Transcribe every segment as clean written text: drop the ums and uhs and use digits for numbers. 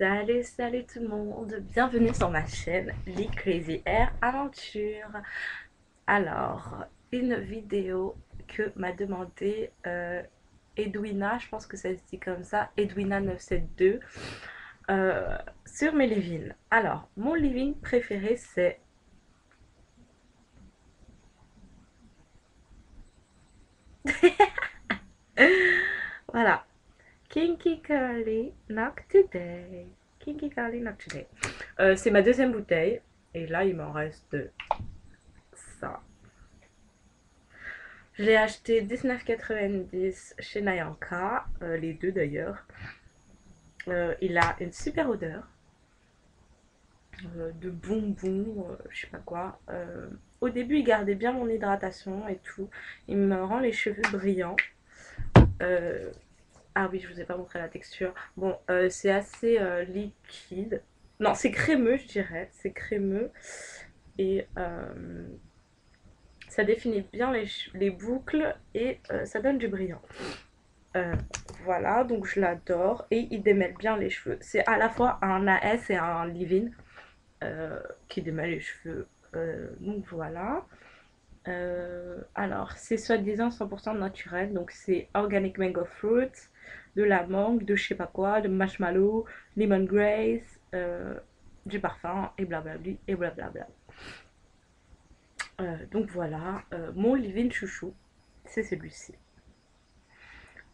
Salut tout le monde, bienvenue sur ma chaîne Lee Crazy Hair Aventure. Alors, une vidéo que m'a demandé Edwina, je pense que ça se dit comme ça, Edwina972, sur mes leave-in. Alors, mon leave-in préféré c'est... Voilà, Kinky Curly Knock Today. Kinky Curly Knock Today. C'est ma deuxième bouteille, et là il m'en reste ça. Je l'ai acheté 19,90 chez Nayanka, les deux d'ailleurs. Il a une super odeur de bonbons, je sais pas quoi. Au début, il gardait bien mon hydratation et tout. Il me rend les cheveux brillants. Euh, ah oui, je vous ai pas montré la texture. Bon, c'est assez liquide. Non, c'est crémeux, je dirais. C'est crémeux. Et ça définit bien les boucles et ça donne du brillant. Euh, voilà, donc je l'adore et il démêle bien les cheveux. C'est à la fois un AS et un leave-in qui démêle les cheveux. Donc voilà. Alors, c'est soi-disant 100% naturel. Donc c'est organic mango fruit, de la mangue, de je sais pas quoi, de marshmallow, lemon grace, du parfum et blablabli et blablabla. Donc voilà, mon leave-in chouchou, c'est celui-ci.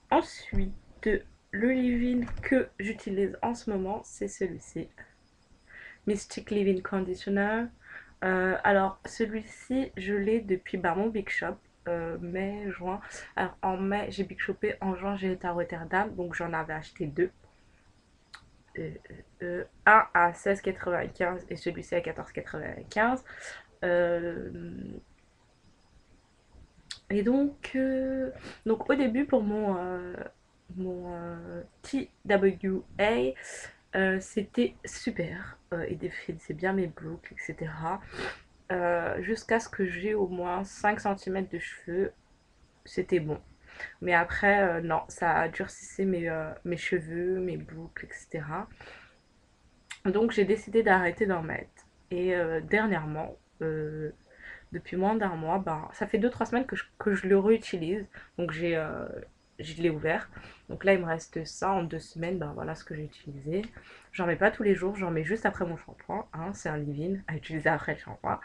Ensuite, le leave-in que j'utilise en ce moment, c'est celui-ci. Mystic Leave-in Conditioner. Alors, celui-ci, je l'ai depuis mon Big Shop, mai, juin. Alors, en mai, j'ai Big Shopé. En juin, j'ai été à Rotterdam. Donc, j'en avais acheté deux. Un à 16,95 et celui-ci à 14,95. Et donc au début pour mon TWA, c'était super. Il définissait bien mes boucles, etc. Jusqu'à ce que j'ai au moins 5 cm de cheveux. C'était bon. Mais après, non, ça durcissait mes cheveux, mes boucles, etc. Donc j'ai décidé d'arrêter d'en mettre. Et dernièrement, depuis moins d'un mois, ben, ça fait 2-3 semaines que je le réutilise. Donc je l'ai ouvert. Donc là, il me reste ça en 2 semaines. Ben, voilà ce que j'ai utilisé. J'en mets pas tous les jours, j'en mets juste après mon shampoing. Hein, c'est un leave-in à utiliser après le shampoing.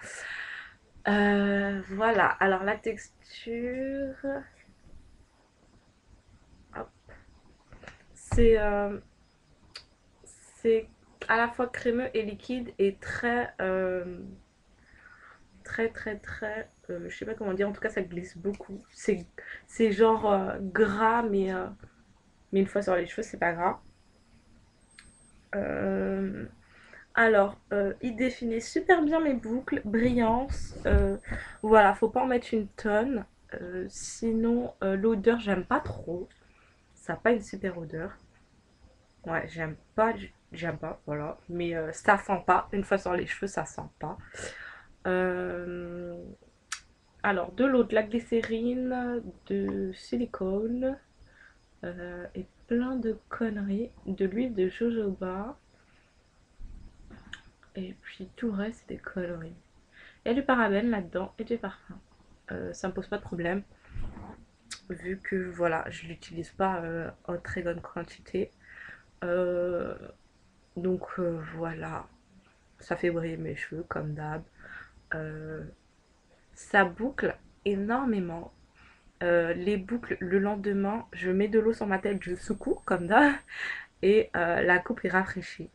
Voilà, alors la texture, c'est c'est à la fois crémeux et liquide et très, je sais pas comment dire, en tout cas ça glisse beaucoup. C'est genre gras, mais une fois sur les cheveux, c'est pas gras. Euh, il définit super bien mes boucles, brillance. Voilà, faut pas en mettre une tonne. Sinon, l'odeur, j'aime pas trop. Ça n'a pas une super odeur. Ouais, j'aime pas, voilà. Mais ça sent pas. Une fois sur les cheveux, ça sent pas. Euh, alors, de l'eau, de la glycérine, de silicone et plein de conneries. De l'huile de jojoba. Et puis tout le reste, c'est des conneries. Il y a du parabène là-dedans et du parfum. Ça me pose pas de problème. Vu que voilà, je l'utilise pas en très bonne quantité. Euh, donc voilà, ça fait briller mes cheveux comme d'hab. Euh, Ça boucle énormément. Les boucles, le lendemain, je mets de l'eau sur ma tête, je secoue comme d'hab, et la coupe est rafraîchie.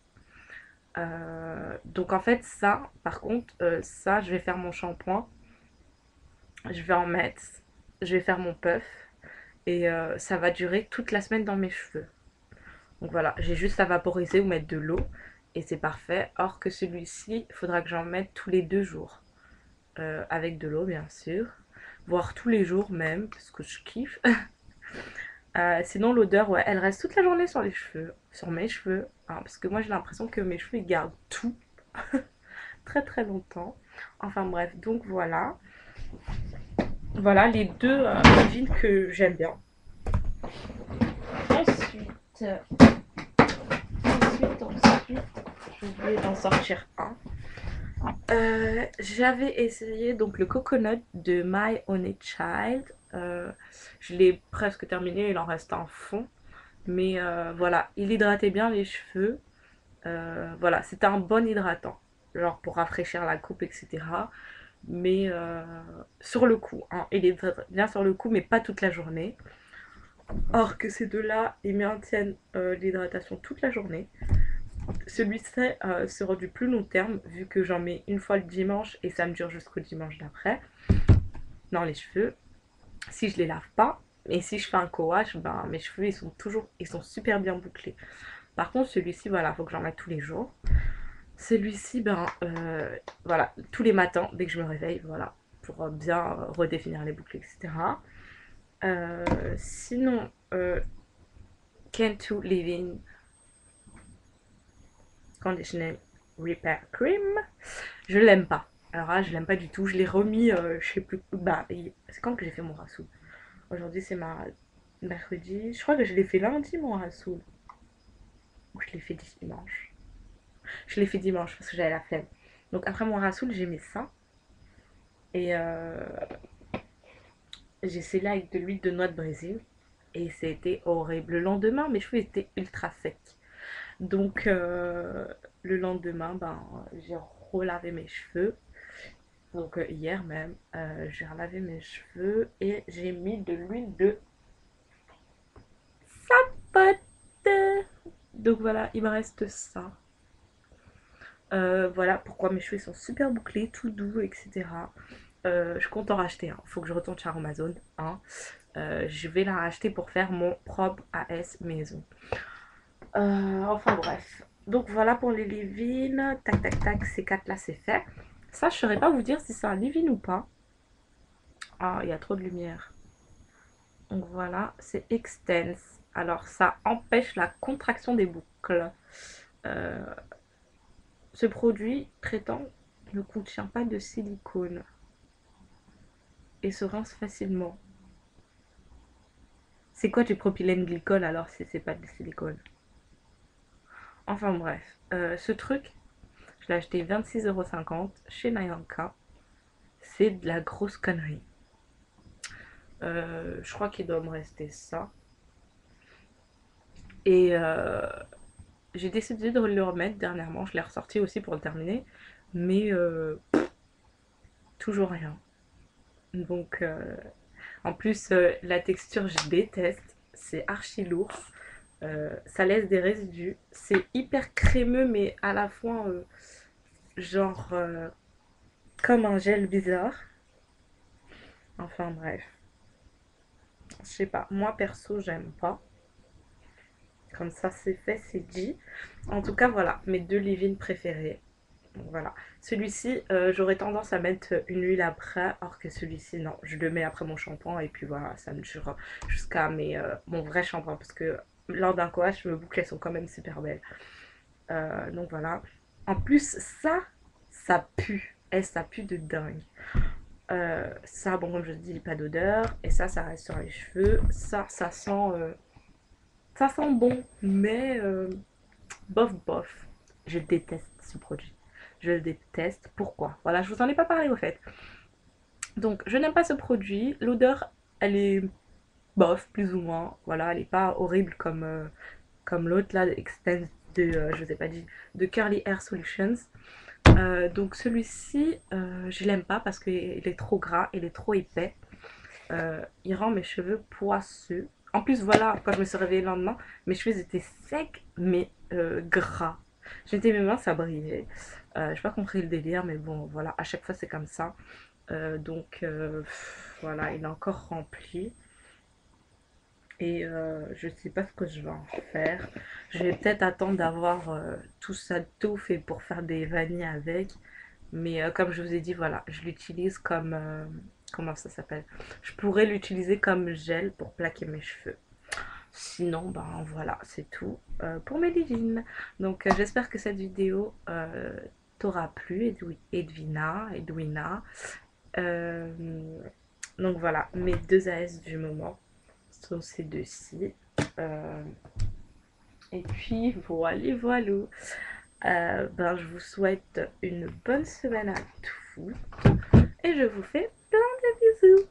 Donc en fait, ça, par contre, ça, je vais faire mon shampoing, je vais en mettre, je vais faire mon puff, et ça va durer toute la semaine dans mes cheveux. Donc voilà, j'ai juste à vaporiser ou mettre de l'eau, et c'est parfait. Or que celui-ci, il faudra que j'en mette tous les 2 jours. Avec de l'eau bien sûr, voire tous les jours même, parce que je kiffe. Sinon l'odeur, ouais, elle reste toute la journée sur les cheveux, sur mes cheveux, hein, parce que moi j'ai l'impression que mes cheveux ils gardent tout très très longtemps. Enfin bref, donc voilà. Voilà les deux leave-in que j'aime bien. Ensuite, ensuite, oublié d'en sortir un. J'avais essayé donc le coconut de My Honey Child. Je l'ai presque terminé, il en reste un fond. Mais voilà, il hydratait bien les cheveux. Voilà, c'était un bon hydratant. Genre pour rafraîchir la coupe, etc. Mais sur le coup, hein, il est bien sur le coup, mais pas toute la journée. Or que ces deux-là, ils maintiennent l'hydratation toute la journée. Celui-ci sera du plus long terme, vu que j'en mets une fois le dimanche et ça me dure jusqu'au dimanche d'après, dans les cheveux. Si je les lave pas, et si je fais un co-wash, ben, mes cheveux ils sont super bien bouclés. Par contre, celui-ci, voilà, faut que j'en mette tous les jours. Celui-ci, ben, voilà, tous les matins, dès que je me réveille, voilà, pour bien redéfinir les boucles, etc. Sinon, Can't Living Conditioning Repair Cream, je l'aime pas. Alors là, je l'aime pas du tout. Je l'ai remis, je sais plus. Bah, c'est quand que j'ai fait mon rassoul? Aujourd'hui, c'est mercredi. Je crois que je l'ai fait lundi, mon rassoul. Ou je l'ai fait dimanche. Je l'ai fait dimanche parce que j'avais la flemme. Donc après mon rassoul, j'ai mis ça. Et j'ai scellé avec de l'huile de noix de Brésil. Et c'était horrible. Le lendemain, mes cheveux étaient ultra secs. Donc le lendemain, ben, j'ai relavé mes cheveux. Donc hier même, j'ai relavé mes cheveux et j'ai mis de l'huile de sapote. Donc voilà, il me reste ça. Voilà pourquoi mes cheveux sont super bouclés, tout doux, etc. Je compte en racheter un. Faut que je retourne chez Amazon. Hein. Je vais la racheter pour faire mon propre AS maison. Enfin bref. Donc voilà pour les leave-in. Tac tac tac, ces quatre là c'est fait. Ça, je ne saurais pas vous dire si c'est un leave-in ou pas. Ah, il y a trop de lumière. Donc voilà, c'est Extense. Alors ça empêche la contraction des boucles. Euh, Ce produit traitant ne contient pas de silicone et se rince facilement. C'est quoi du propylène glycol alors si c'est pas de silicone? Enfin bref, ce truc, je l'ai acheté 26,50 € chez Nyanka. C'est de la grosse connerie. Je crois qu'il doit me rester ça. Et j'ai décidé de le remettre dernièrement. Je l'ai ressorti aussi pour le terminer. Mais toujours rien. Donc, en plus, la texture, je déteste. C'est archi lourd. Ça laisse des résidus. C'est hyper crémeux, mais à la fois, genre, comme un gel bizarre. Enfin, bref. Je sais pas. Moi, perso, j'aime pas. Comme ça, c'est fait, c'est dit. En tout cas, voilà, mes deux leave-in préférés. Voilà. Celui-ci, j'aurais tendance à mettre une huile après, alors que celui-ci, non. Je le mets après mon shampoing et puis voilà, ça me dure jusqu'à mon vrai shampoing. Parce que lors d'un coage, mes boucles sont quand même super belles. Donc voilà. En plus, ça pue. Et ça pue de dingue. Ça, bon, comme je dis, pas d'odeur. Et ça reste sur les cheveux. Ça sent bon. Mais bof, bof. Je déteste ce produit. Je le déteste. Pourquoi? Voilà, je vous en ai pas parlé au fait. Donc, je n'aime pas ce produit. L'odeur, elle est bof, plus ou moins. Voilà, elle est pas horrible comme l'autre là, Extend je vous ai pas dit, de Curly Hair Solutions. Donc celui-ci, je l'aime pas parce qu'il est trop gras, il est trop épais. Il rend mes cheveux poisseux. En plus, voilà, quand je me suis réveillée le lendemain, mes cheveux étaient secs, mais gras. J'ai mis mes mains, ça brillait. J'ai pas compris le délire, mais bon, voilà, à chaque fois c'est comme ça. Donc voilà, il est encore rempli. Et je sais pas ce que je vais en faire. Je vais peut-être attendre d'avoir tout ça tout fait pour faire des vanilles avec. Mais comme je vous ai dit, voilà, je l'utilise comme... comment ça s'appelle? Je pourrais l'utiliser comme gel pour plaquer mes cheveux. Sinon, ben voilà, c'est tout pour mes leave-in. Donc j'espère que cette vidéo t'aura plu, Edwina. Euh, donc voilà, mes deux AS du moment sont ces deux-ci. Euh, et puis voilà, voilà. Ben, je vous souhaite une bonne semaine à tous et je vous fais plein de bisous.